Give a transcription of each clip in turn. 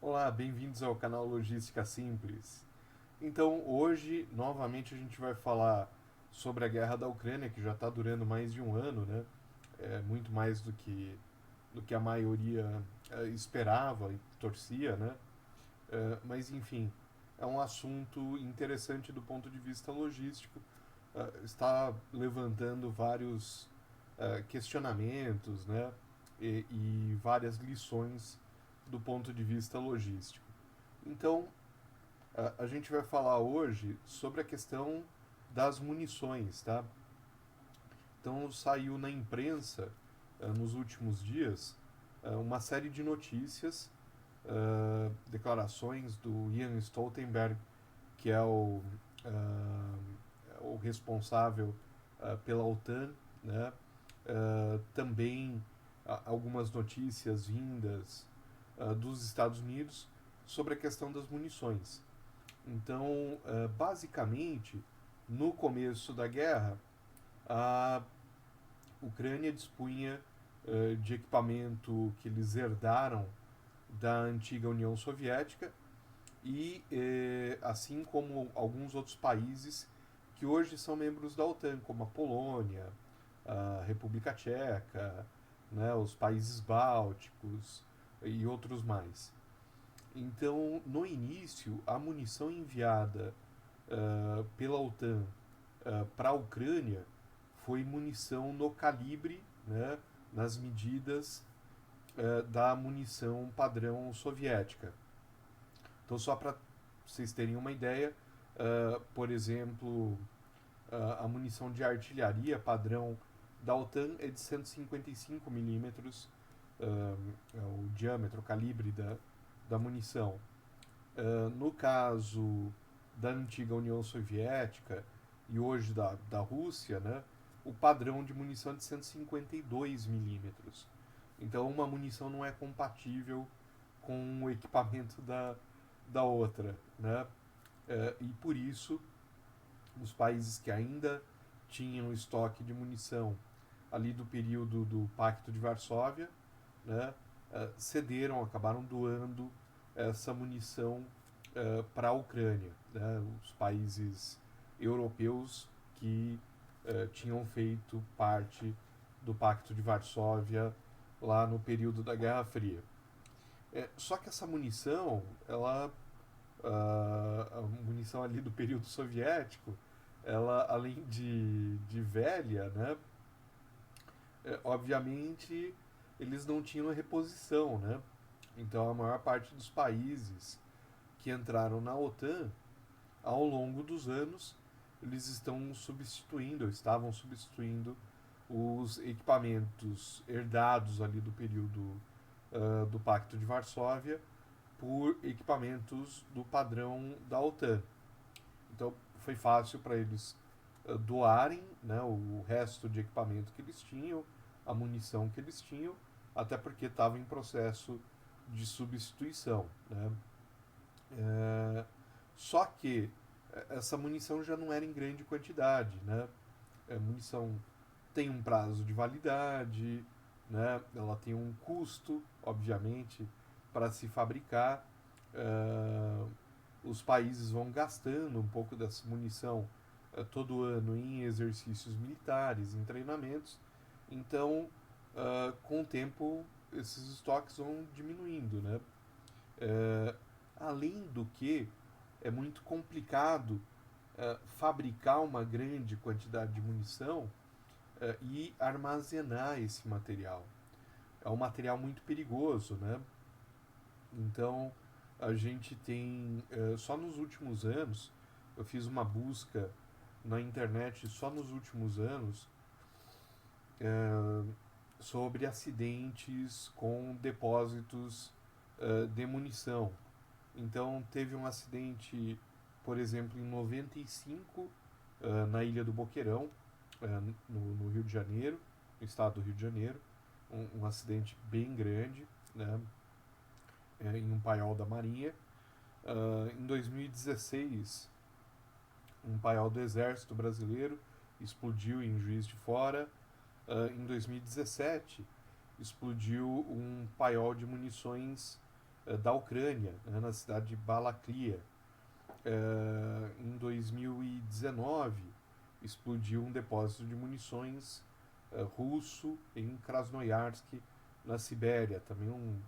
Olá, bem-vindos ao canal Logística Simples. Então, hoje, novamente, a gente vai falar sobre a guerra da Ucrânia, que já está durando mais de um ano, né? É muito mais do que a maioria esperava e torcia, né? Mas, enfim, é um assunto interessante do ponto de vista logístico. Está levantando vários questionamentos, né? E várias lições do ponto de vista logístico. Então, a gente vai falar hoje sobre a questão das munições, tá? Então, saiu na imprensa, nos últimos dias, uma série de notícias, declarações do Ian Stoltenberg, que é o responsável pela OTAN, né? Também algumas notícias vindas dos Estados Unidos sobre a questão das munições. Então, basicamente, no começo da guerra, a Ucrânia dispunha de equipamento que eles herdaram da antiga União Soviética e, assim como alguns outros países que hoje são membros da OTAN, como a Polônia, a República Tcheca, né, os países bálticos e outros mais. Então, no início, a munição enviada pela OTAN para a Ucrânia foi munição no calibre, né, nas medidas da munição padrão soviética. Então, só para vocês terem uma ideia, por exemplo, a munição de artilharia padrão da OTAN é de 155 milímetros, é o diâmetro, o calibre da munição. No caso da antiga União Soviética e hoje da Rússia, né, o padrão de munição é de 152 milímetros. Então, uma munição não é compatível com o equipamento da outra. Né? E por isso, os países que ainda tinham estoque de munição ali do período do Pacto de Varsóvia, né, cederam, acabaram doando essa munição para a Ucrânia. Né, os países europeus que tinham feito parte do Pacto de Varsóvia lá no período da Guerra Fria. Só que essa munição, a munição ali do período soviético, ela além de velha, né, obviamente eles não tinham a reposição, né? Então a maior parte dos países que entraram na OTAN, ao longo dos anos, eles estão substituindo, ou estavam substituindo os equipamentos herdados ali do período do Pacto de Varsóvia por equipamentos do padrão da OTAN. Então foi fácil para eles doarem, né, o resto de equipamento que eles tinham, a munição que eles tinham, até porque estava em processo de substituição. Né? É, Só que essa munição já não era em grande quantidade. Né? A munição tem um prazo de validade, né? Ela tem um custo, obviamente, para se fabricar. Uh, os países vão gastando um pouco dessa munição todo ano em exercícios militares, em treinamentos. Então, com o tempo, esses estoques vão diminuindo. Né? Uh, Além do que, é muito complicado fabricar uma grande quantidade de munição e armazenar esse material. É um material muito perigoso, né? Então, a gente tem, só nos últimos anos, eu fiz uma busca na internet só nos últimos anos sobre acidentes com depósitos de munição. Então, teve um acidente, por exemplo, em 95, na Ilha do Boqueirão, no Rio de Janeiro, no estado do Rio de Janeiro, um acidente bem grande, né, em um paiol da Marinha. Em 2016, um paiol do Exército Brasileiro explodiu em Juiz de Fora. Em 2017, explodiu um paiol de munições da Ucrânia, né, na cidade de Balaklia. Em 2019, explodiu um depósito de munições russo em Krasnoyarsk, na Sibéria. Também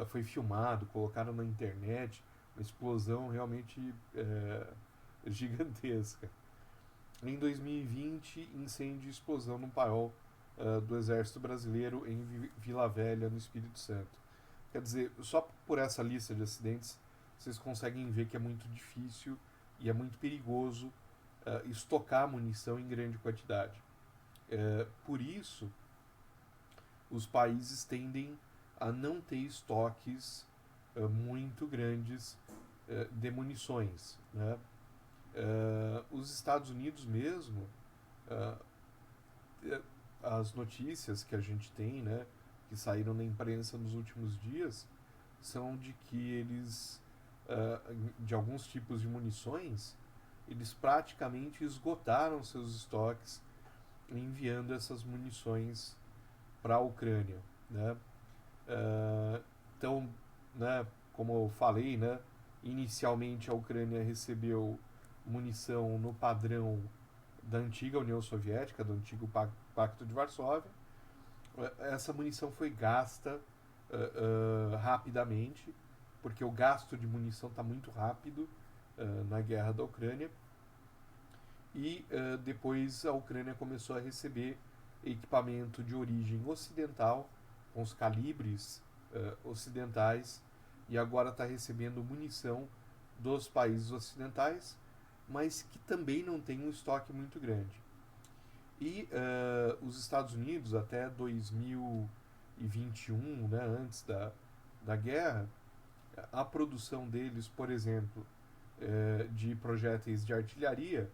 foi filmado, colocaram na internet, uma explosão realmente gigantesca. Em 2020, incêndio e explosão no paiol do Exército Brasileiro em Vila Velha, no Espírito Santo. Quer dizer, só por essa lista de acidentes, vocês conseguem ver que é muito difícil e é muito perigoso estocar munição em grande quantidade. Por isso, os países tendem a não ter estoques muito grandes de munições, né? Os Estados Unidos mesmo, as notícias que a gente tem, né, que saíram na imprensa nos últimos dias, são de que eles, de alguns tipos de munições, eles praticamente esgotaram seus estoques enviando essas munições para a Ucrânia, né? Então, né, como eu falei, né, inicialmente a Ucrânia recebeu munição no padrão da antiga União Soviética, do antigo Pacto de Varsóvia. Essa munição foi gasta rapidamente, porque o gasto de munição está muito rápido na guerra da Ucrânia. E depois a Ucrânia começou a receber equipamento de origem ocidental, com os calibres ocidentais, e agora está recebendo munição dos países ocidentais, mas que também não tem um estoque muito grande. E os Estados Unidos, até 2021, né, antes da guerra, a produção deles, por exemplo, de projéteis de artilharia,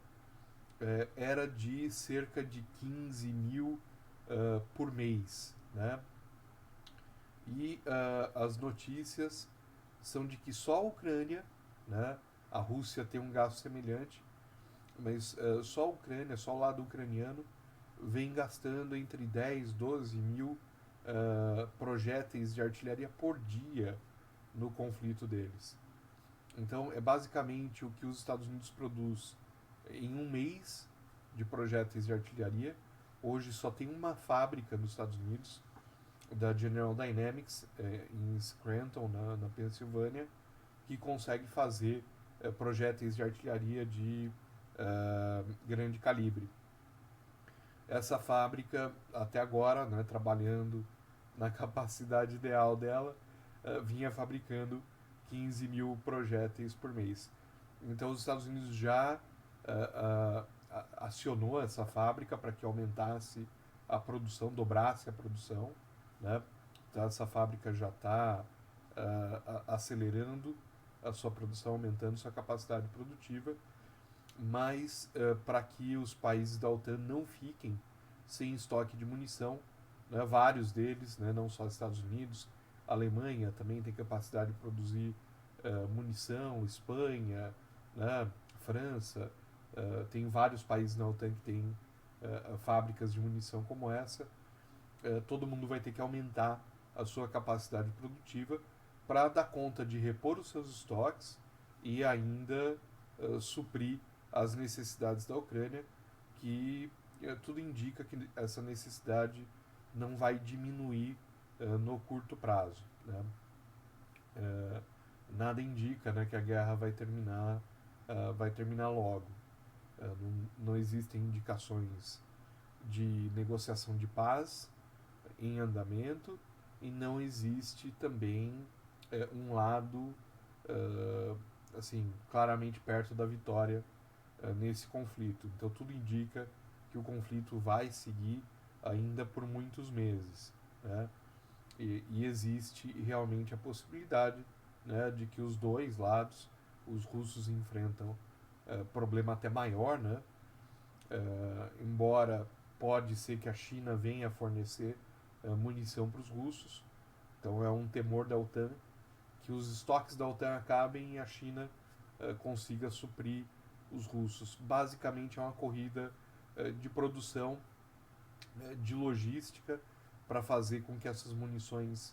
era de cerca de 15 mil por mês, né? E as notícias são de que só a Ucrânia, né, a Rússia tem um gasto semelhante, mas só a Ucrânia, só o lado ucraniano, vem gastando entre 10 e 12 mil projéteis de artilharia por dia no conflito deles. Então, é basicamente o que os Estados Unidos produz em um mês de projéteis de artilharia. Hoje só tem uma fábrica nos Estados Unidos, da General Dynamics, em Scranton, na Pensilvânia, que consegue fazer projéteis de artilharia de grande calibre. Essa fábrica, até agora, né, trabalhando na capacidade ideal dela, vinha fabricando 15 mil projéteis por mês. Então os Estados Unidos já acionou essa fábrica para que aumentasse a produção, dobrasse a produção, né? Então essa fábrica já está acelerando a sua produção, aumentando sua capacidade produtiva, mas para que os países da OTAN não fiquem sem estoque de munição, né? Vários deles, né? Não só os Estados Unidos, a Alemanha também tem capacidade de produzir munição, Espanha, né? França, tem vários países na OTAN que têm fábricas de munição como essa. Todo mundo vai ter que aumentar a sua capacidade produtiva para dar conta de repor os seus estoques e ainda suprir as necessidades da Ucrânia, que tudo indica que essa necessidade não vai diminuir no curto prazo, né? Nada indica, né, que a guerra vai terminar logo. Não existem indicações de negociação de paz em andamento e não existe também um lado assim claramente perto da vitória nesse conflito. Então tudo indica que o conflito vai seguir ainda por muitos meses, né? E existe realmente a possibilidade, né, de que os dois lados, os russos enfrentam problema até maior, né? Embora pode ser que a China venha fornecer munição para os russos, então é um temor da OTAN que os estoques da OTAN acabem e a China consiga suprir os russos. Basicamente é uma corrida de produção, de logística, para fazer com que essas munições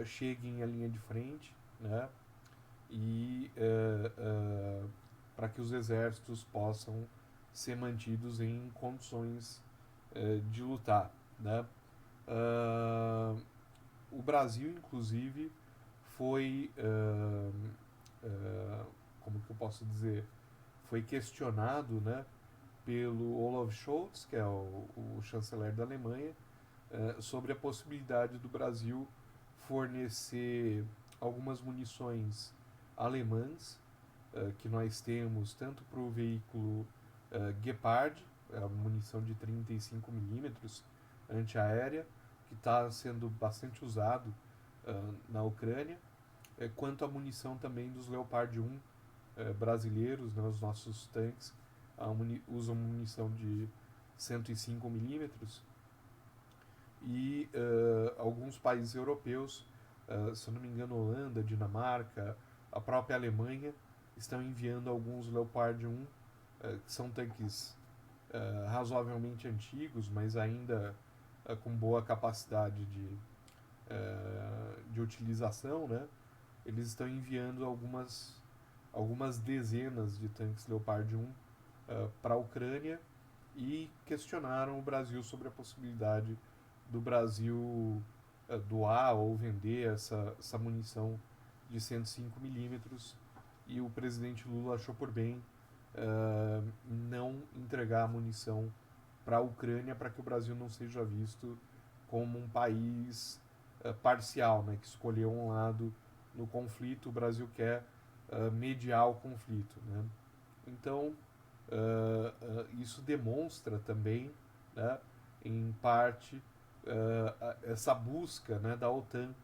cheguem à linha de frente né? E para que os exércitos possam ser mantidos em condições de lutar, né? O Brasil, inclusive, foi, como que eu posso dizer, foi questionado, né, pelo Olaf Scholz, que é o chanceler da Alemanha, sobre a possibilidade do Brasil fornecer algumas munições alemãs que nós temos tanto para o veículo Gepard, a munição de 35 milímetros antiaérea, que está sendo bastante usado na Ucrânia, quanto a munição também dos Leopard 1 brasileiros, né, os nossos tanques usam munição de 105 milímetros e alguns países europeus, se eu não me engano, Holanda, Dinamarca, a própria Alemanha, estão enviando alguns Leopard 1, que são tanques razoavelmente antigos, mas ainda com boa capacidade de utilização, né? Eles estão enviando algumas dezenas de tanques Leopard 1 para a Ucrânia e questionaram o Brasil sobre a possibilidade do Brasil doar ou vender essa munição de 105 milímetros, e o presidente Lula achou por bem não entregar a munição para a Ucrânia, para que o Brasil não seja visto como um país parcial, né, que escolheu um lado no conflito. O Brasil quer mediar o conflito, né? Então, isso demonstra também, né, em parte, essa busca, né, da OTAN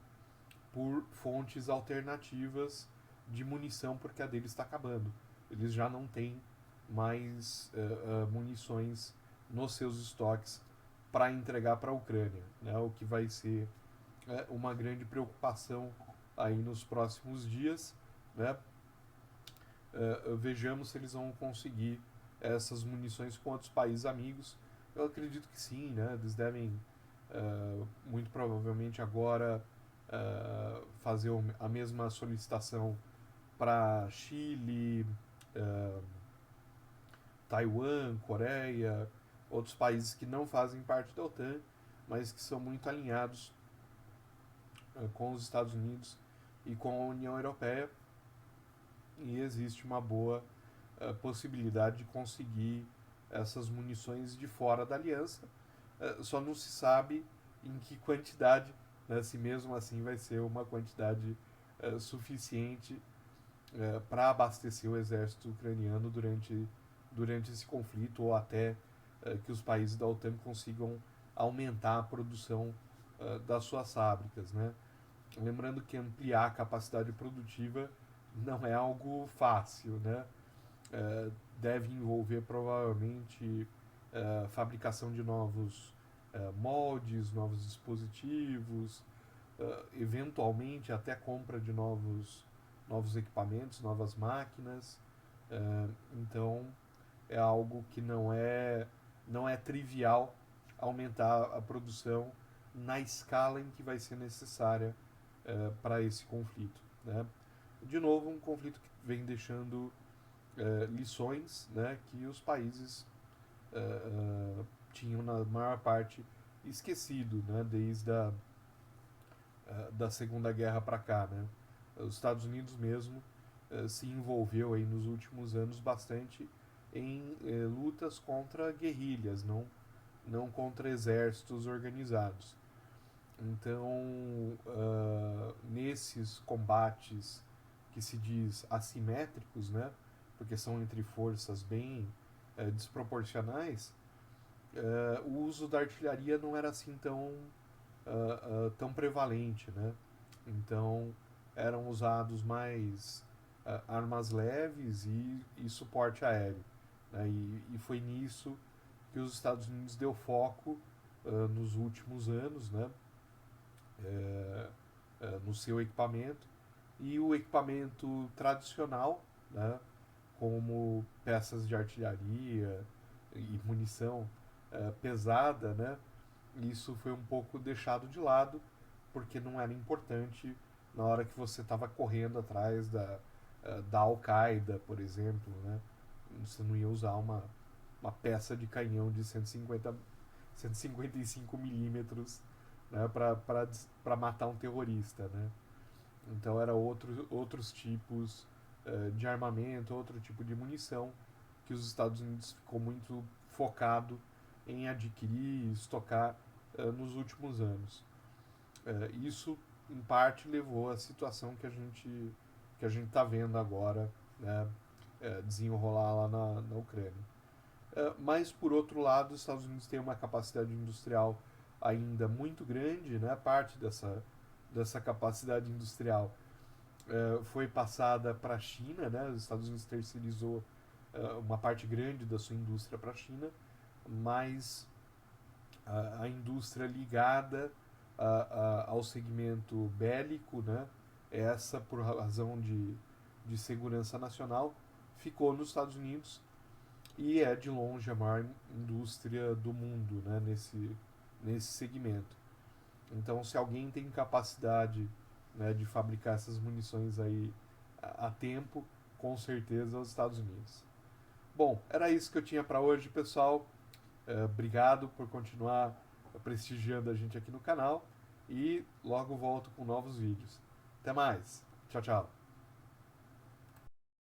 por fontes alternativas de munição, porque a deles está acabando. Eles já não têm mais munições nos seus estoques para entregar para a Ucrânia, né, o que vai ser uma grande preocupação aí nos próximos dias, né? Vejamos se eles vão conseguir essas munições com outros países amigos. Eu acredito que sim, né? Eles devem muito provavelmente agora fazer a mesma solicitação para Chile, Taiwan, Coreia, outros países que não fazem parte da OTAN, mas que são muito alinhados com os Estados Unidos e com a União Europeia, e existe uma boa possibilidade de conseguir essas munições de fora da aliança. Só não se sabe em que quantidade, né, se mesmo assim vai ser uma quantidade suficiente para abastecer o exército ucraniano durante esse conflito, ou até que os países da OTAN consigam aumentar a produção das suas fábricas, né? Lembrando que ampliar a capacidade produtiva não é algo fácil, né? Deve envolver provavelmente fabricação de novos moldes, novos dispositivos, eventualmente até compra de novos equipamentos, novas máquinas. Então é algo que não é trivial aumentar a produção na escala em que vai ser necessária para esse conflito, né? De novo, um conflito que vem deixando lições, né, que os países tinham na maior parte esquecido, né, desde da Segunda Guerra para cá, né? Os Estados Unidos mesmo se envolveu aí nos últimos anos bastante em lutas contra guerrilhas, não contra exércitos organizados. Então, nesses combates que se diz assimétricos, né, porque são entre forças bem desproporcionais, o uso da artilharia não era assim tão prevalente, né? Então, eram usados mais armas leves e suporte aéreo, né? E foi nisso que os Estados Unidos deu foco nos últimos anos, né? No seu equipamento, e o equipamento tradicional, né, como peças de artilharia e munição pesada, né, isso foi um pouco deixado de lado porque não era importante na hora que você estava correndo atrás da Al-Qaeda, por exemplo, né? Você não ia usar uma peça de canhão de 155 milímetros, né, para matar um terrorista, né? Então era outros tipos de armamento, outro tipo de munição que os Estados Unidos ficou muito focado em adquirir e estocar nos últimos anos. Isso, em parte, levou à situação que a gente está vendo agora, né, desenrolar lá na Ucrânia. Mas, por outro lado, os Estados Unidos têm uma capacidade industrial ainda muito grande, né? Parte dessa capacidade industrial foi passada para a China, né? Os Estados Unidos terceirizou uma parte grande da sua indústria para a China, mas a indústria ligada ao segmento bélico, né? Essa, por razão de segurança nacional, ficou nos Estados Unidos e é de longe a maior indústria do mundo, né? Nesse segmento. Então, se alguém tem capacidade, né, de fabricar essas munições aí a tempo, com certeza é os Estados Unidos. Bom, era isso que eu tinha para hoje, pessoal. Obrigado por continuar prestigiando a gente aqui no canal e logo volto com novos vídeos. Até mais. Tchau, tchau.